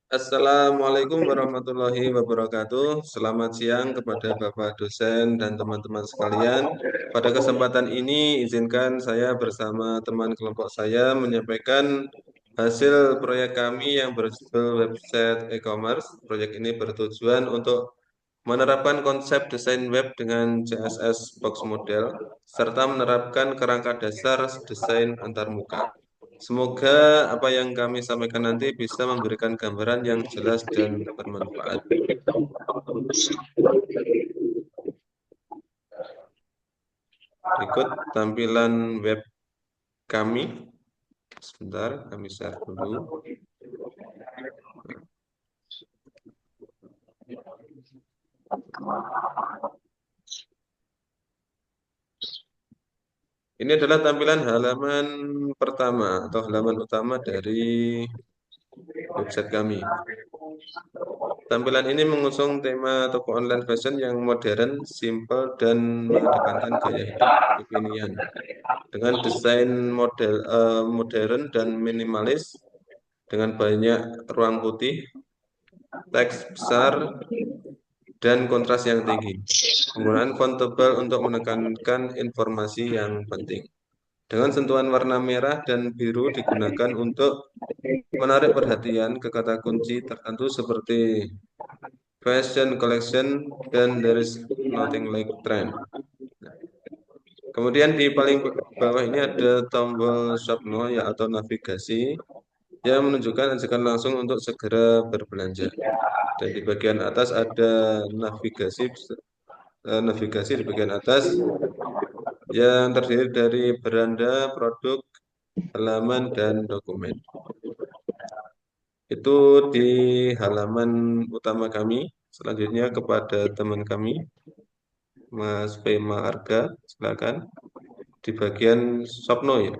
Assalamualaikum warahmatullahi wabarakatuh. Selamat siang kepada Bapak dosen dan teman-teman sekalian. Pada kesempatan ini, izinkan saya bersama teman kelompok saya menyampaikan hasil proyek kami yang berjudul website e-commerce. Proyek ini bertujuan untuk menerapkan konsep desain web dengan CSS box model, serta menerapkan kerangka dasar desain antarmuka. Semoga apa yang kami sampaikan nanti bisa memberikan gambaran yang jelas dan bermanfaat. Berikut tampilan web kami. Sebentar, kami share dulu. Ini adalah tampilan halaman pertama atau halaman utama dari website kami. Tampilan ini mengusung tema toko online fashion yang modern, simple, dan mengedepankan gaya hidup kekinian. Dengan desain modern dan minimalis, dengan banyak ruang putih, teks besar, dan kontras yang tinggi. Penggunaan font tebal untuk menekankan informasi yang penting. Dengan sentuhan warna merah dan biru digunakan untuk menarik perhatian ke kata kunci tertentu seperti fashion collection dan there is nothing like trend. Kemudian di paling bawah ini ada tombol shop now ya atau navigasi yang menunjukkan ajakan langsung untuk segera berbelanja. Dan di bagian atas ada navigasi di bagian atas yang terdiri dari beranda, produk, halaman, dan dokumen. Itu di halaman utama kami. Selanjutnya kepada teman kami, Mas Pema Arga, silakan. Di bagian Sopno ya.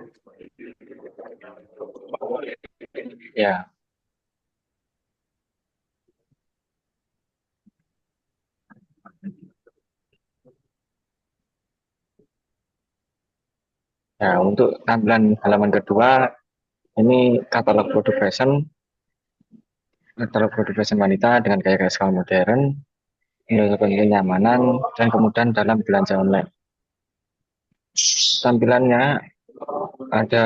Ya, untuk tampilan halaman kedua, ini katalog produk fashion wanita dengan gaya casual modern, mendukung kenyamanan, dan kemudahan dalam belanja online. Tampilannya ada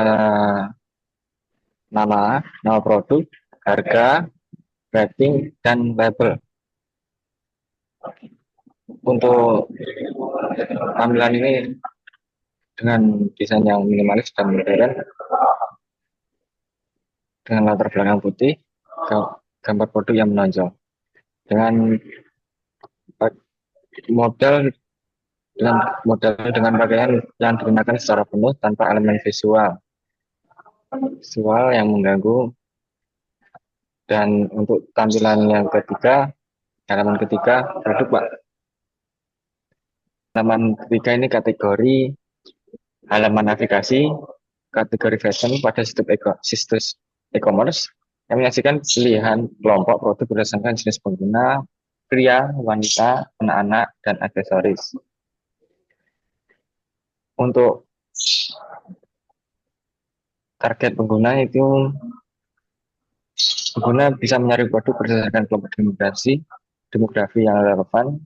nama produk, harga, rating, dan label. Untuk tampilan ini dengan desain yang minimalis dan modern, dengan latar belakang putih, gambar produk yang menonjol. Dengan model dengan pakaian yang digunakan secara penuh tanpa elemen visual yang mengganggu. Dan untuk tampilan yang ketiga, halaman ketiga produk Pak. Halaman ketiga ini kategori halaman navigasi, kategori fashion pada situs e-commerce yang menyajikan pilihan kelompok produk berdasarkan jenis pengguna, pria, wanita, anak-anak, dan aksesoris. Untuk target pengguna itu, pengguna bisa mencari produk berdasarkan kelompok demografi yang relevan.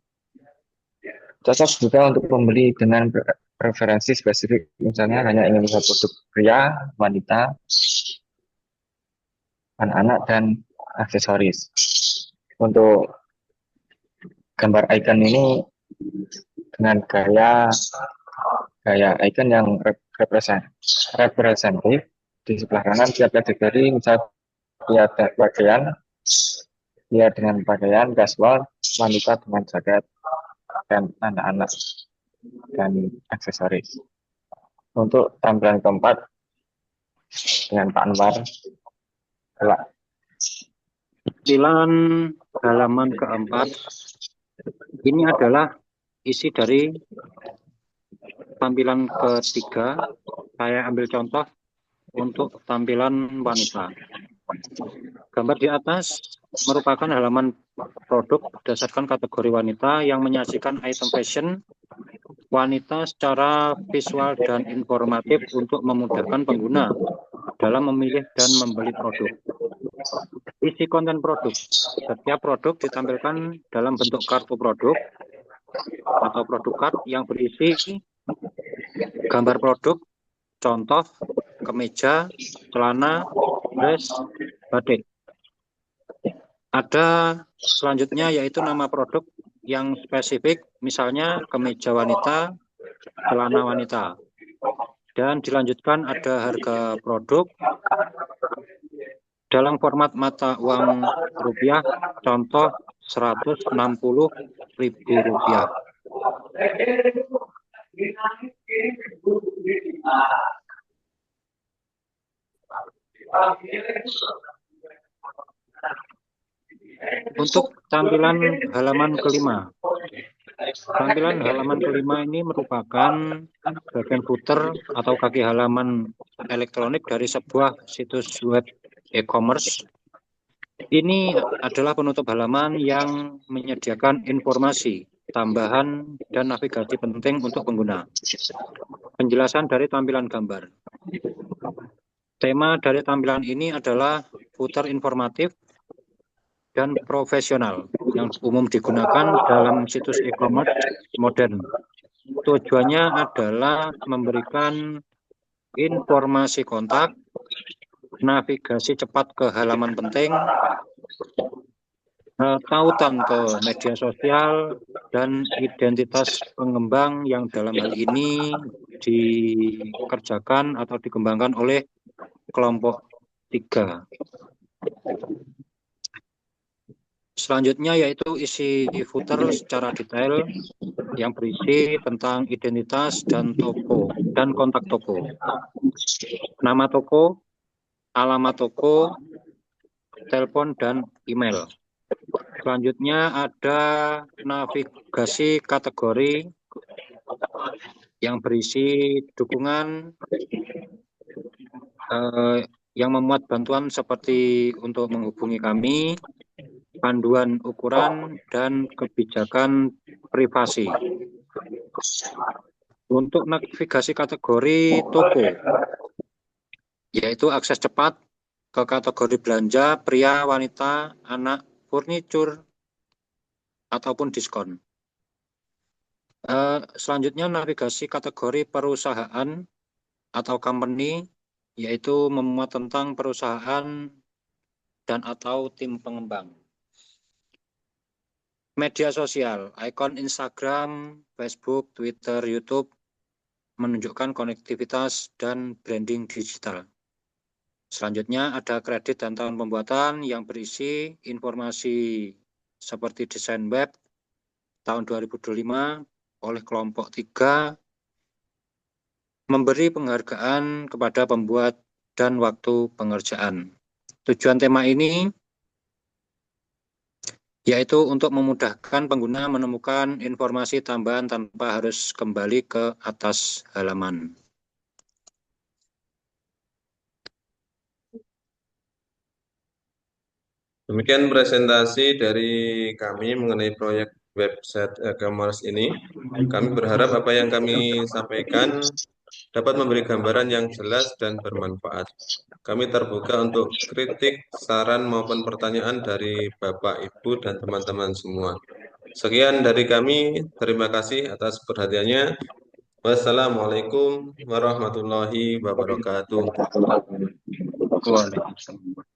Cocok juga untuk pembeli dengan preferensi spesifik, misalnya hanya ingin melihat produk pria, wanita, anak-anak, dan aksesoris. Untuk gambar icon ini dengan gaya icon yang representatif. Di sebelah kanan tiap kategori, misalnya pria dengan pakaian casual, wanita dengan jaket, dan anak-anak dan aksesoris. Untuk tampilan keempat dengan Pak Anwar, tampilan halaman keempat ini adalah isi dari tampilan ketiga. Saya ambil contoh untuk tampilan wanita. Gambar di atas merupakan halaman produk berdasarkan kategori wanita yang menyajikan item fashion wanita secara visual dan informatif untuk memudahkan pengguna dalam memilih dan membeli produk. Isi konten produk. Setiap produk ditampilkan dalam bentuk kartu produk atau produk card yang berisi gambar produk, contoh, kemeja, celana, dress, batik. Ada selanjutnya yaitu nama produk yang spesifik, misalnya kemeja wanita, celana wanita. Dan dilanjutkan ada harga produk dalam format mata uang rupiah, contoh Rp160.000. Untuk tampilan halaman kelima. Tampilan halaman kelima ini merupakan bagian footer atau kaki halaman elektronik dari sebuah situs web e-commerce. Ini adalah penutup halaman yang menyediakan informasi, tambahan, dan navigasi penting untuk pengguna. Penjelasan dari tampilan gambar. Tema dari tampilan ini adalah footer informatif dan profesional yang umum digunakan dalam situs e-commerce modern. Tujuannya adalah memberikan informasi kontak, navigasi cepat ke halaman penting, tautan ke media sosial, dan identitas pengembang yang dalam hal ini dikerjakan atau dikembangkan oleh kelompok 3. Selanjutnya yaitu isi footer secara detail yang berisi tentang identitas dan toko dan kontak toko, nama toko, alamat toko, telepon, dan email. Selanjutnya ada navigasi kategori yang berisi dukungan yang memuat bantuan seperti untuk menghubungi kami, panduan ukuran, dan kebijakan privasi. Untuk navigasi kategori toko, yaitu akses cepat ke kategori belanja, pria, wanita, anak, furniture, ataupun diskon. Selanjutnya navigasi kategori perusahaan atau company, yaitu memuat tentang perusahaan dan atau tim pengembang. Media sosial, ikon Instagram, Facebook, Twitter, YouTube, menunjukkan konektivitas dan branding digital. Selanjutnya ada kredit dan tahun pembuatan yang berisi informasi seperti desain web tahun 2025 oleh kelompok 3, memberi penghargaan kepada pembuat dan waktu pengerjaan. Tujuan tema ini yaitu untuk memudahkan pengguna menemukan informasi tambahan tanpa harus kembali ke atas halaman. Demikian presentasi dari kami mengenai proyek website e-commerce ini. Kami berharap apa yang kami sampaikan dapat memberi gambaran yang jelas dan bermanfaat. Kami terbuka untuk kritik, saran maupun pertanyaan dari Bapak, Ibu, dan teman-teman semua. Sekian dari kami. Terima kasih atas perhatiannya. Wassalamualaikum warahmatullahi wabarakatuh. Waalaikumsalam.